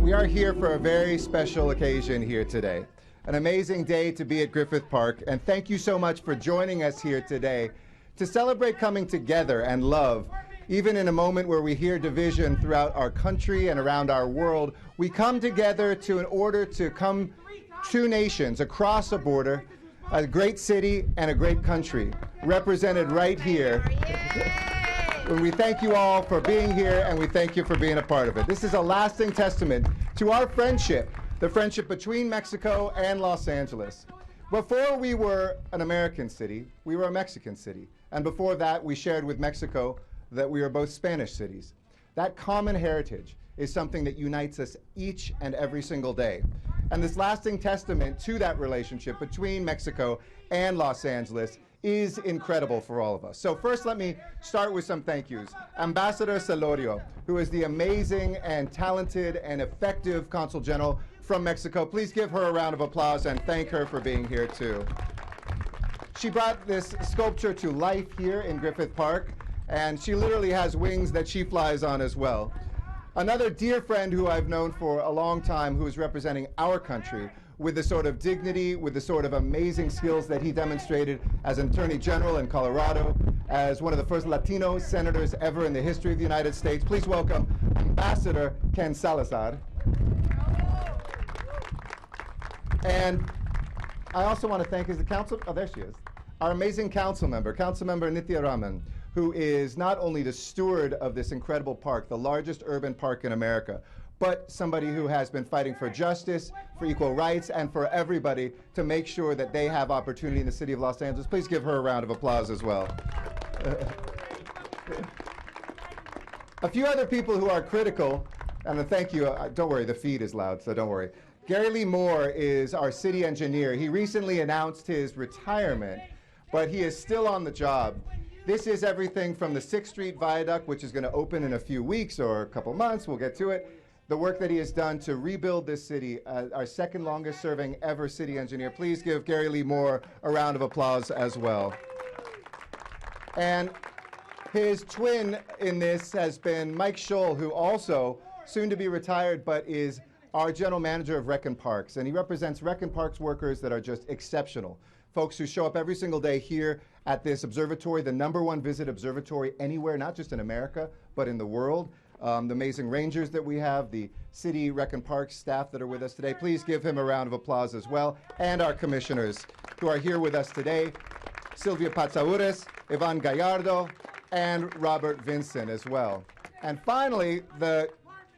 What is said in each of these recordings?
We are here for a very special occasion here today. An amazing day to be at Griffith Park, and thank you so much for joining us here today to celebrate coming together and love. Even in a moment where we hear division throughout our country and around our world, we come together in order to come two nations across a border, a great city and a great country, represented right here. And we thank you all for being here, and we thank you for being a part of it. This is a lasting testament to our friendship, the friendship between Mexico and Los Angeles. Before we were an American city, we were a Mexican city. And before that, we shared with Mexico that we are both Spanish cities. That common heritage is something that unites us each and every single day. And this lasting testament to that relationship between Mexico and Los Angeles is incredible for all of us. So first, let me start with some thank yous. Ambassador Celorio, who is the amazing and talented and effective Consul General from Mexico. Please give her a round of applause and thank her for being here too. She brought this sculpture to life here in Griffith Park, and she literally has wings that she flies on as well. Another dear friend who I've known for a long time, who is representing our country with the sort of dignity, with the sort of amazing skills that he demonstrated as an Attorney General in Colorado, as one of the first Latino senators ever in the history of the United States. Please welcome Ambassador Ken Salazar. And I also want to thank there she is, our amazing council member, Councilmember Nithya Raman, who is not only the steward of this incredible park, the largest urban park in America, but somebody who has been fighting for justice, for equal rights, and for everybody to make sure that they have opportunity in the city of Los Angeles. Please give her a round of applause as well. A few other people who are critical, and thank you, don't worry, the feed is loud, so don't worry. Gary Lee Moore is our city engineer. He recently announced his retirement, but he is still on the job. This is everything from the 6th Street Viaduct, which is going to open in a few weeks or a couple months, we'll get to it. The work that he has done to rebuild this city, our second longest serving ever city engineer. Please give Gary Lee Moore a round of applause as well. And his twin in this has been Mike Scholl, who also, soon to be retired, but is our general manager of Rec and Parks. And he represents Rec and Parks workers that are just exceptional. Folks who show up every single day here at this observatory, the #1 visit observatory anywhere, not just in America, but in the world. The amazing rangers that we have, the city Rec and Parks staff that are with us today. Please give him a round of applause as well. And our commissioners who are here with us today, Silvia Patsaures, Ivan Gallardo, and Robert Vincent as well. And finally, the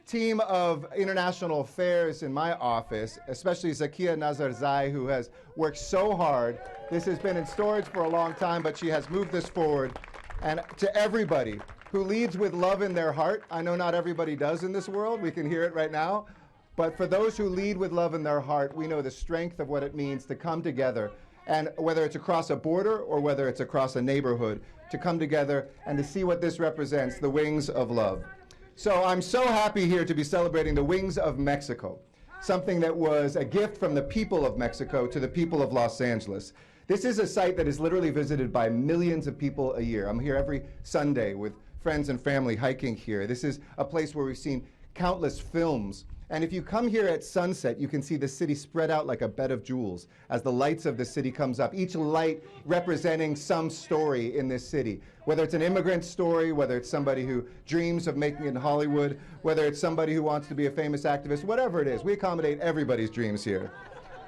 team of international affairs in my office, especially Zakia Nazarzai, who has worked so hard. This has been in storage for a long time, but she has moved this forward. And to everybody who leads with love in their heart, I know not everybody does in this world, we can hear it right now, but for those who lead with love in their heart, we know the strength of what it means to come together, and whether it's across a border or whether it's across a neighborhood, to come together and to see what this represents, the wings of love. So I'm so happy here to be celebrating the Wings of Mexico, something that was a gift from the people of Mexico to the people of Los Angeles. This is a site that is literally visited by millions of people a year. I'm here every Sunday with friends and family hiking here. This is a place where we've seen countless films. And if you come here at sunset, you can see the city spread out like a bed of jewels as the lights of the city comes up, each light representing some story in this city. Whether it's an immigrant story, whether it's somebody who dreams of making it in Hollywood, whether it's somebody who wants to be a famous activist, whatever it is, we accommodate everybody's dreams here.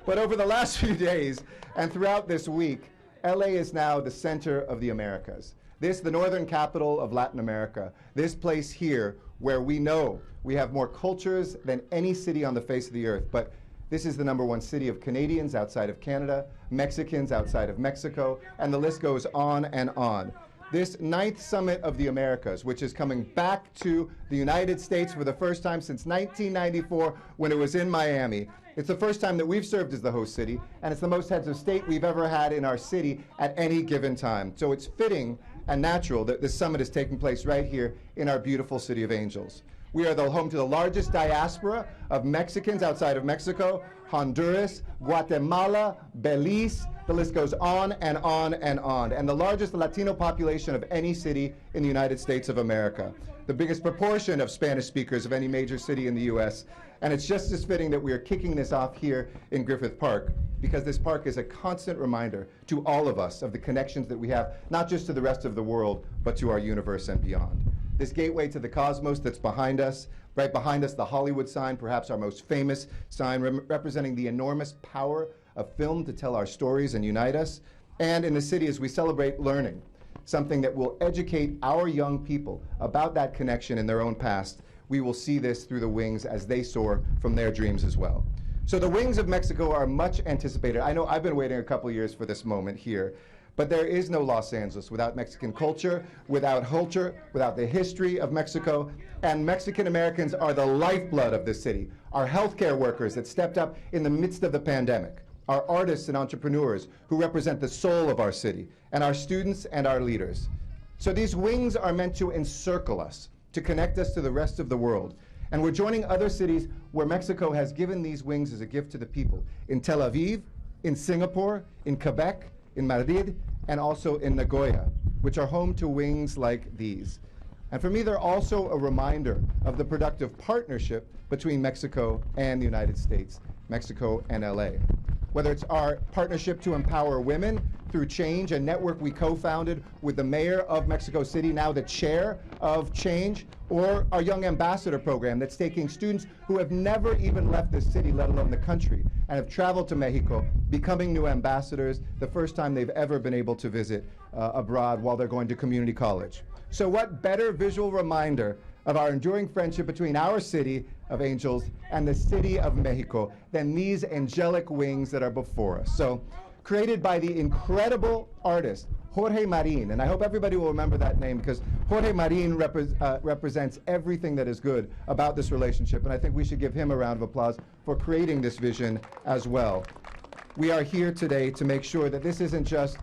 But over the last few days and throughout this week, LA is now the center of the Americas. This, the northern capital of Latin America, this place here where we know we have more cultures than any city on the face of the earth, but this is the #1 city of Canadians outside of Canada, Mexicans outside of Mexico, and the list goes on and on. This 9th Summit of the Americas, which is coming back to the United States for the first time since 1994 when it was in Miami. It's the first time that we've served as the host city, and it's the most heads of state we've ever had in our city at any given time. So it's fitting and natural that this summit is taking place right here in our beautiful city of Angels. We are the home to the largest diaspora of Mexicans outside of Mexico, Honduras, Guatemala, Belize, the list goes on and on and on, and the largest Latino population of any city in the United States of America. The biggest proportion of Spanish speakers of any major city in the US, And it's just as fitting that we are kicking this off here in Griffith Park, because this park is a constant reminder to all of us of the connections that we have, not just to the rest of the world, but to our universe and beyond. This gateway to the cosmos that's behind us, right behind us, the Hollywood sign, perhaps our most famous sign, representing the enormous power of film to tell our stories and unite us. And in the city, as we celebrate learning, something that will educate our young people about that connection in their own past, we will see this through the wings as they soar from their dreams as well. So the wings of Mexico are much anticipated. I know I've been waiting a couple years for this moment here, but there is no Los Angeles without Mexican culture, without the history of Mexico, and Mexican Americans are the lifeblood of this city. Our healthcare workers that stepped up in the midst of the pandemic, our artists and entrepreneurs who represent the soul of our city, and our students and our leaders. So these wings are meant to encircle us, to connect us to the rest of the world. And we're joining other cities where Mexico has given these wings as a gift to the people. In Tel Aviv, in Singapore, in Quebec, in Madrid, and also in Nagoya, which are home to wings like these. And for me, they're also a reminder of the productive partnership between Mexico and the United States, Mexico and LA. Whether it's our partnership to empower women through Change, a network we co-founded with the mayor of Mexico City, now the chair of Change, or our Young Ambassador program that's taking students who have never even left the city, let alone the country, and have traveled to Mexico, becoming new ambassadors the first time they've ever been able to visit abroad while they're going to community college. So what better visual reminder of our enduring friendship between our city of angels and the city of Mexico than these angelic wings that are before us. So, created by the incredible artist Jorge Marin, and I hope everybody will remember that name because Jorge Marin represents everything that is good about this relationship, and I think we should give him a round of applause for creating this vision as well. We are here today to make sure that this isn't just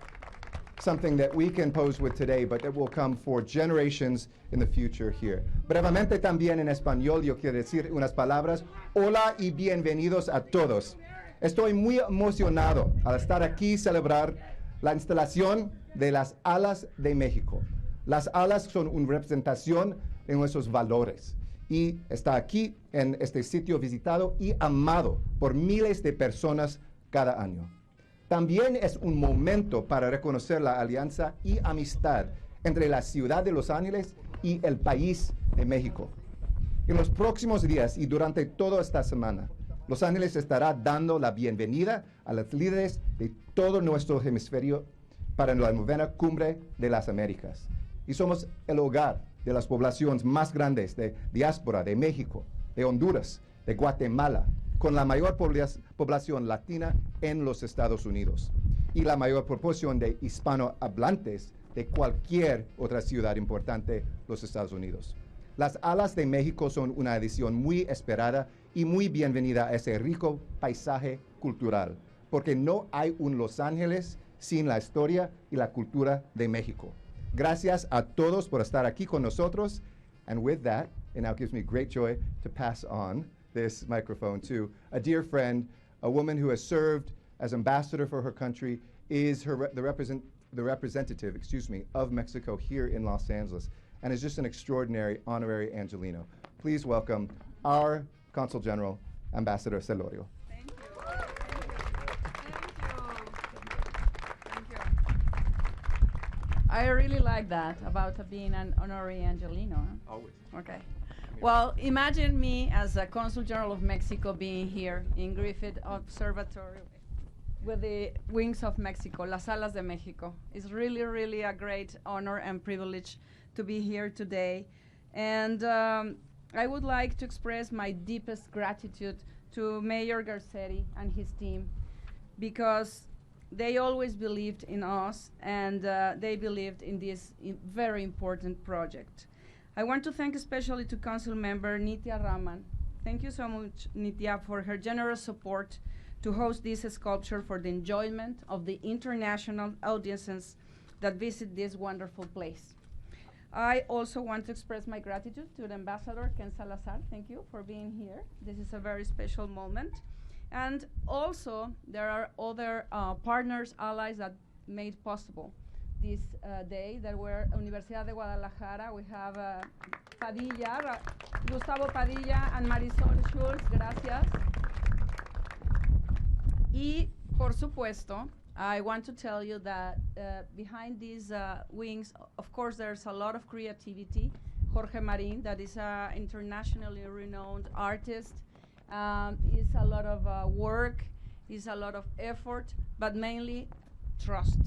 something that we can pose with today, but it will come for generations in the future here. Brevemente también en español, yo quiero decir unas palabras. Hola y bienvenidos a todos. Estoy muy emocionado al estar aquí y celebrar la instalación de las alas de México. Las alas son una representación de nuestros valores y está aquí en este sitio visitado y amado por miles de personas cada año. También es un momento para reconocer la alianza y amistad entre la ciudad de Los Ángeles y el país de México. En los próximos días y durante toda esta semana, Los Ángeles estará dando la bienvenida a los líderes de todo nuestro hemisferio para la novena Cumbre de las Américas. Y somos el hogar de las poblaciones más grandes de diáspora de México, de Honduras, de Guatemala, con la mayor población latina en los Estados Unidos y la mayor proporción de hispanohablantes de cualquier otra ciudad importante de los Estados Unidos. Las alas de México son una adición muy esperada y muy bienvenida a ese rico paisaje cultural, porque no hay un Los Ángeles sin la historia y la cultura de México. Gracias a todos por estar aquí con nosotros. And with that, it now gives me great joy to pass on this microphone to a dear friend, a woman who has served as ambassador for her country, is the representative, of Mexico here in Los Angeles, and is just an extraordinary honorary Angelino. Please welcome our Consul General, Ambassador Celorio. Thank you. Thank you. I really like that about being an honorary Angelino. Huh? Always. Okay. Well, imagine me as a Consul General of Mexico being here in Griffith Observatory with the wings of Mexico, Las Alas de Mexico. It's really, really a great honor and privilege to be here today. And I would like to express my deepest gratitude to Mayor Garcetti and his team because they always believed in us and they believed in this very important project. I want to thank especially to Councilmember Nithya Raman. Thank you so much, Nithya, for her generous support to host this sculpture for the enjoyment of the international audiences that visit this wonderful place. I also want to express my gratitude to the Ambassador, Ken Salazar. Thank you for being here. This is a very special moment. And also, there are other partners, allies that made possible this day. There were Universidad de Guadalajara. We have Padilla, Gustavo Padilla and Marisol Schultz, gracias. Y, por supuesto, I want to tell you that behind these wings, of course, there's a lot of creativity. Jorge Marin, that is an internationally renowned artist, is a lot of work, is a lot of effort, but mainly trust.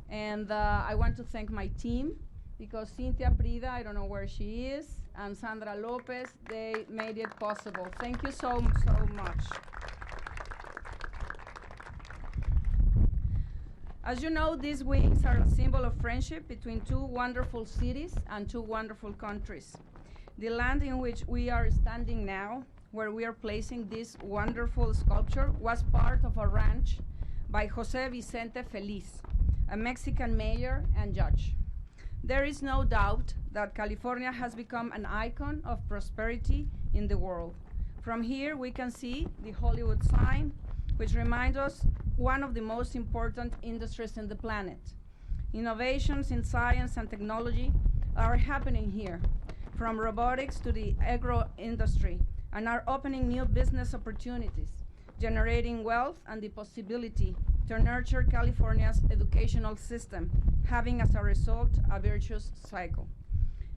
And I want to thank my team, because Cynthia Prida, I don't know where she is, and Sandra Lopez, they made it possible. Thank you so much. As you know, these wings are a symbol of friendship between two wonderful cities and two wonderful countries. The land in which we are standing now, where we are placing this wonderful sculpture, was part of a ranch by Jose Vicente Feliz, a Mexican mayor and judge. There is no doubt that California has become an icon of prosperity in the world. From here, we can see the Hollywood sign, which reminds us one of the most important industries in the planet. Innovations in science and technology are happening here, from robotics to the agro industry, and are opening new business opportunities, generating wealth and the possibility to nurture California's educational system, having as a result a virtuous cycle.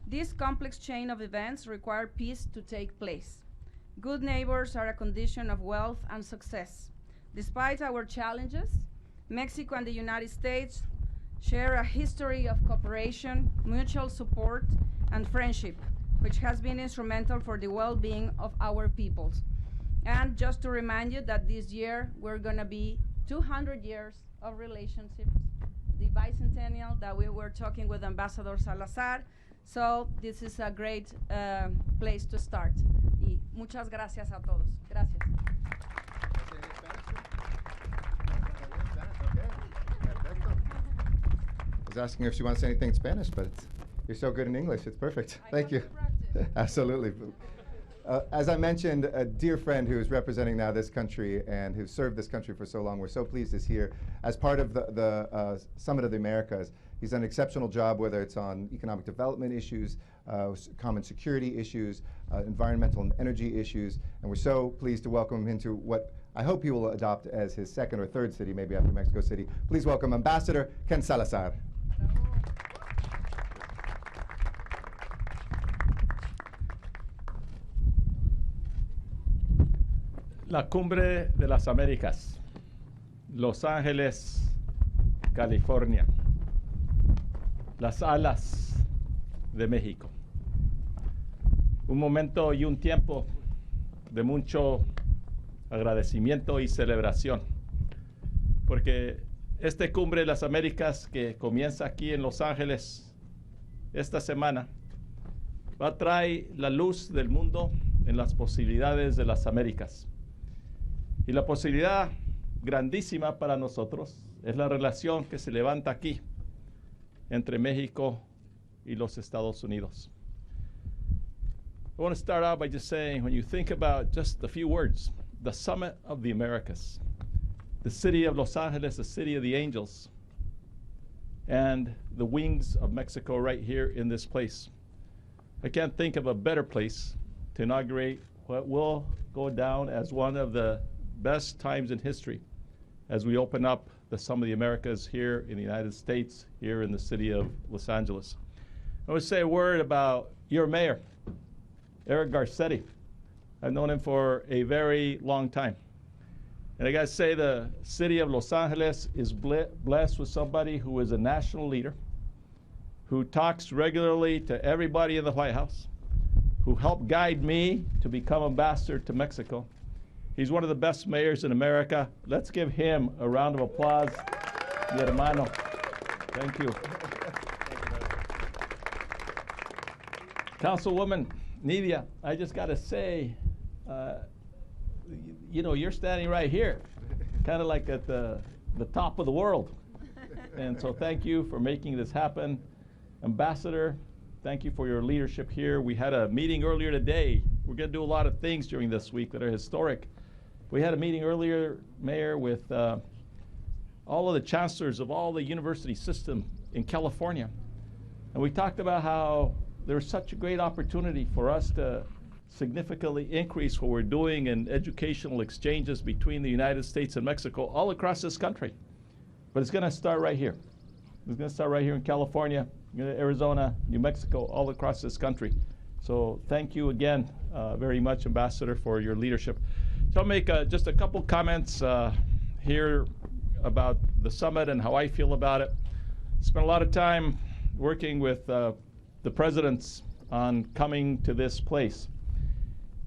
This complex chain of events require peace to take place. Good neighbors are a condition of wealth and success. Despite our challenges, Mexico and the United States share a history of cooperation, mutual support, and friendship, which has been instrumental for the well-being of our peoples. And just to remind you that this year we're going to be 200 years of relationships, the bicentennial that we were talking with Ambassador Salazar. So this is a great place to start. Y muchas gracias a todos. Gracias. I was asking her if she wants to say anything in Spanish, but you're so good in English. It's perfect. Thank you. Absolutely. As I mentioned, a dear friend who is representing now this country and who served this country for so long, we're so pleased is here as part of the Summit of the Americas. He's done an exceptional job, whether it's on economic development issues, common security issues, environmental and energy issues, and we're so pleased to welcome him into what I hope he will adopt as his second or third city, maybe after Mexico City. Please welcome Ambassador Ken Salazar. La Cumbre de las Américas, Los Ángeles, California, las alas de México. Un momento y un tiempo de mucho agradecimiento y celebración, porque esta Cumbre de las Américas que comienza aquí en Los Ángeles esta semana va a traer la luz del mundo en las posibilidades de las Américas. Y la posibilidad grandísima para nosotros es la relación que se levanta aquí entre México y los Estados Unidos. I want to start out by just saying, when you think about just a few words, the Summit of the Americas, the city of Los Angeles, the city of the angels, and the wings of Mexico right here in this place. I can't think of a better place to inaugurate what will go down as one of the best times in history as we open up the Summit of the Americas here in the United States, here in the city of Los Angeles. I want to say a word about your mayor, Eric Garcetti. I've known him for a very long time. And I got to say, the city of Los Angeles is blessed with somebody who is a national leader, who talks regularly to everybody in the White House, who helped guide me to become ambassador to Mexico. He's one of the best mayors in America. Let's give him a round of applause. Mi hermano. Thank you. Councilwoman Nithya, I just got to say, you know, you're standing right here, kind of like at the top of the world. And so thank you for making this happen. Ambassador, thank you for your leadership here. We had a meeting earlier today. We're going to do a lot of things during this week that are historic. We had a meeting earlier, Mayor, with all of the chancellors of all the university system in California. And we talked about how there's such a great opportunity for us to significantly increase what we're doing in educational exchanges between the United States and Mexico all across this country. But it's going to start right here. It's going to start right here in California, Arizona, New Mexico, all across this country. So thank you again very much, Ambassador, for your leadership. So I'll make just a couple comments here about the summit and how I feel about it. Spent a lot of time working with the presidents on coming to this place.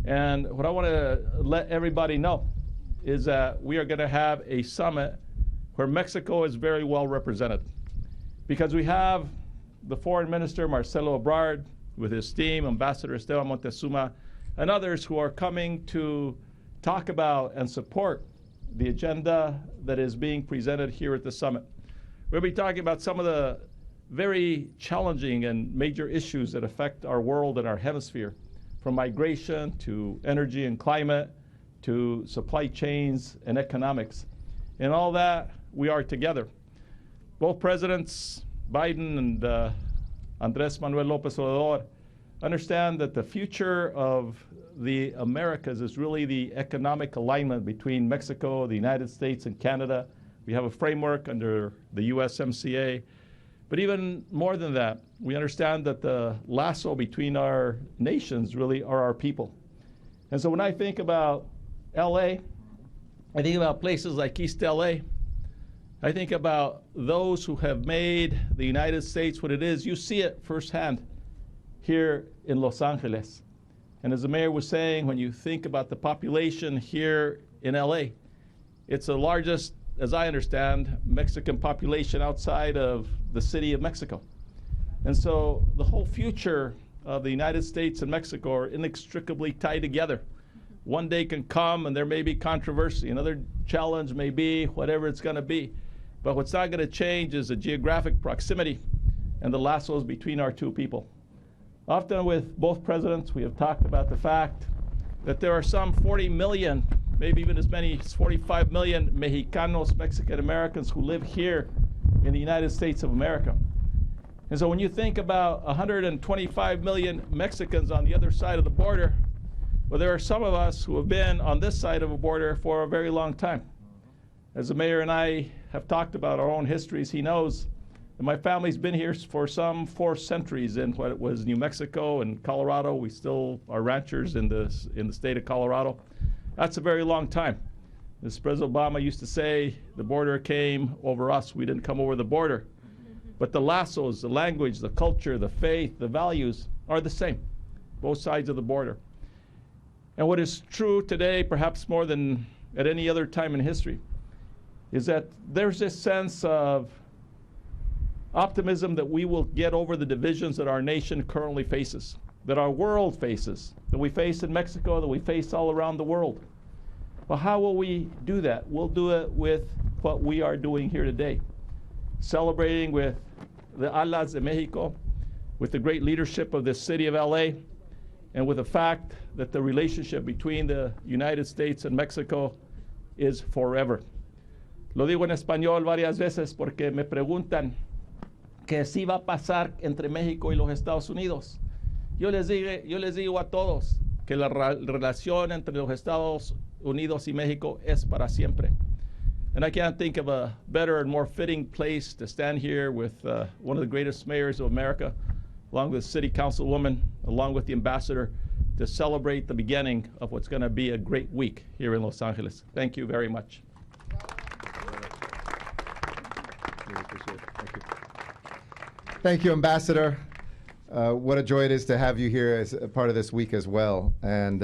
And what I want to let everybody know is that we are going to have a summit where Mexico is very well represented. Because we have the Foreign Minister, Marcelo Ebrard, with his team, Ambassador Esteban Montezuma, and others who are coming to talk about and support the agenda that is being presented here at the summit. We'll be talking about some of the very challenging and major issues that affect our world and our hemisphere, from migration to energy and climate to supply chains and economics. And all that, we are together. Both presidents, Biden and Andrés Manuel López Obrador, understand that the future of the Americas is really the economic alignment between Mexico, the United States, and Canada. We have a framework under the USMCA. But even more than that, we understand that the lasso between our nations really are our people. And so when I think about LA, I think about places like East LA. I think about those who have made the United States what it is. You see it firsthand here in Los Angeles. And as the mayor was saying, when you think about the population here in LA, it's the largest, as I understand, Mexican population outside of the city of Mexico. And so the whole future of the United States and Mexico are inextricably tied together. One day can come and there may be controversy. Another challenge may be whatever it's going to be. But what's not going to change is the geographic proximity and the lassos between our two people. Often with both presidents, we have talked about the fact that there are some 40 million, maybe even as many as 45 million Mexicanos, Mexican Americans who live here in the United States of America. And so when you think about 125 million Mexicans on the other side of the border, well, there are some of us who have been on this side of a border for a very long time. As the mayor and I have talked about our own histories, he knows that my family's been here for some 4 centuries in what it was New Mexico and Colorado. We still are ranchers in the state of Colorado. That's a very long time. As President Obama used to say, the border came over us. We didn't come over the border. But the lassos, the language, the culture, the faith, the values are the same, both sides of the border. And what is true today, perhaps more than at any other time in history, is that there's this sense of optimism that we will get over the divisions that our nation currently faces, that our world faces, that we face in Mexico, that we face all around the world. Well, how will we do that? We'll do it with what we are doing here today, celebrating with the Alas de Mexico, with the great leadership of this city of LA, and with the fact that the relationship between the United States and Mexico is forever. Lo digo en español varias veces porque me preguntan que si va a pasar entre México y los Estados Unidos. Yo les digo a todos que la relación entre los Estados Unidos y México es para siempre. And I can't think of a better and more fitting place to stand here with one of the greatest mayors of America, along with City Councilwoman, along with the Ambassador, to celebrate the beginning of what's going to be a great week here in Los Angeles. Thank you very much. Thank you, Ambassador. What a joy it is to have you here as a part of this week as well. And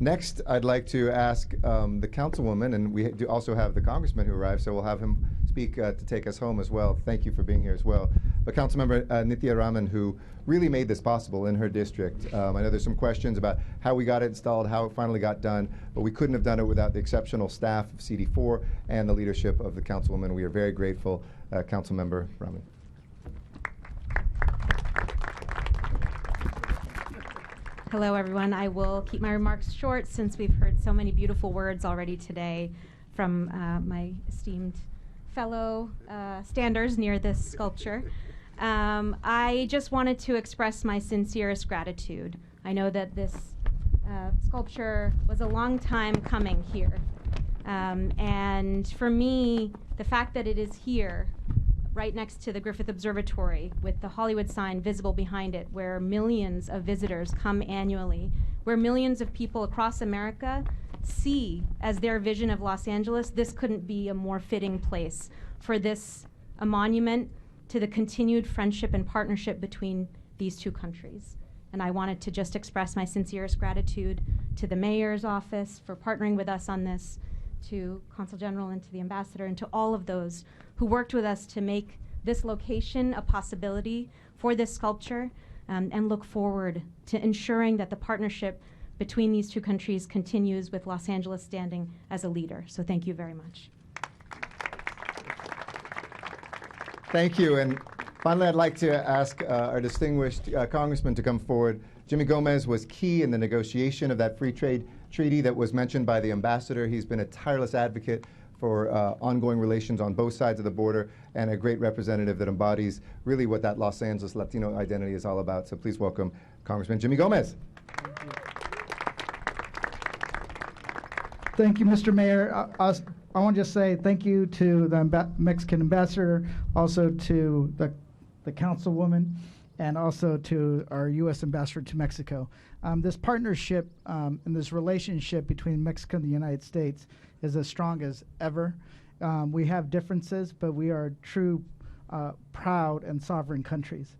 next, I'd like to ask the Councilwoman, and we do also have the Congressman who arrived, so we'll have him speak to take us home as well. Thank you for being here as well. But Councilmember Nithya Raman, who really made this possible in her district. I know there's some questions about how we got it installed, how it finally got done, but we couldn't have done it without the exceptional staff of CD4 and the leadership of the Councilwoman. We are very grateful, Councilmember Raman. Hello, everyone. I will keep my remarks short since we've heard so many beautiful words already today from my esteemed fellow standers near this sculpture. I just wanted to express my sincerest gratitude. I know that this sculpture was a long time coming here. And for me, the fact that it is here, right next to the Griffith Observatory, with the Hollywood sign visible behind it, where millions of visitors come annually, where millions of people across America see as their vision of Los Angeles, this couldn't be a more fitting place for this, a monument to the continued friendship and partnership between these two countries. And I wanted to just express my sincerest gratitude to the mayor's office for partnering with us on this, to Consul General and to the ambassador, and to all of those who worked with us to make this location a possibility for this sculpture, and look forward to ensuring that the partnership between these two countries continues with Los Angeles standing as a leader. So thank you very much. Thank you. And finally, I'd like to ask our distinguished congressman to come forward. Jimmy Gomez was key in the negotiation of that free trade treaty that was mentioned by the ambassador. He's been a tireless advocate for ongoing relations on both sides of the border, and a great representative that embodies really what that Los Angeles Latino identity is all about. So please welcome Congressman Jimmy Gomez. Thank you, Mr. Mayor. I want to just say thank you to the Mexican ambassador, also to the councilwoman, and also to our U.S. ambassador to Mexico. This partnership and this relationship between Mexico and the United States is as strong as ever. We have differences, but we are true, proud, and sovereign countries.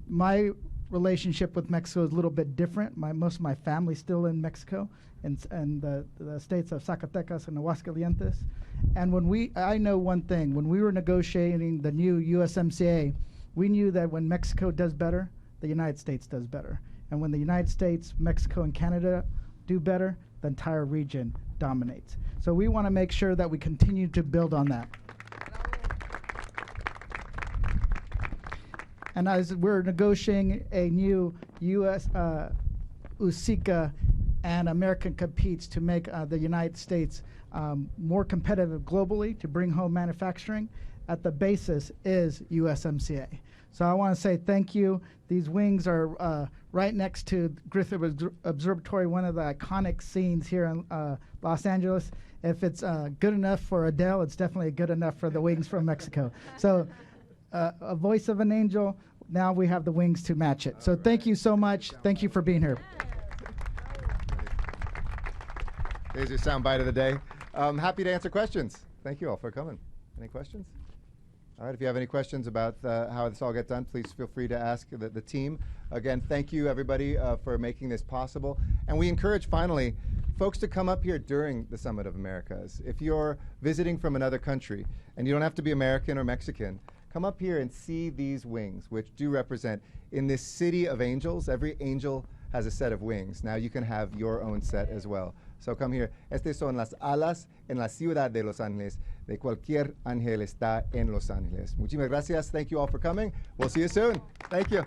My relationship with Mexico is a little bit different. Most of my family's still in Mexico, and the states of Zacatecas and Aguascalientes. And I know one thing, when we were negotiating the new USMCA, we knew that when Mexico does better, the United States does better. And when the United States, Mexico, and Canada do better, the entire region dominates. So we want to make sure that we continue to build on that. And as we're negotiating a new U.S. USICA and American competes to make the United States more competitive globally, to bring home manufacturing, at the basis is USMCA. So I want to say thank you. These wings are right next to Griffith Observatory, one of the iconic scenes here in Los Angeles. If it's good enough for Adele, it's definitely good enough for the wings from Mexico. So a voice of an angel, now we have the wings to match it. So thank you so much. Thank you for being here. Here's your soundbite of the day. Happy to answer questions. Thank you all for coming. Any questions? All right, if you have any questions about how this all gets done, please feel free to ask the team. Again, thank you, everybody, for making this possible. And we encourage, finally, folks to come up here during the Summit of Americas. If you're visiting from another country, and you don't have to be American or Mexican, come up here and see these wings, which do represent, in this city of angels, every angel has a set of wings. Now you can have your own set as well. So come here. Estas son las alas en la ciudad de Los Ángeles. De cualquier ángel está en Los Ángeles. Muchísimas gracias. Thank you all for coming. We'll see you soon. Thank you.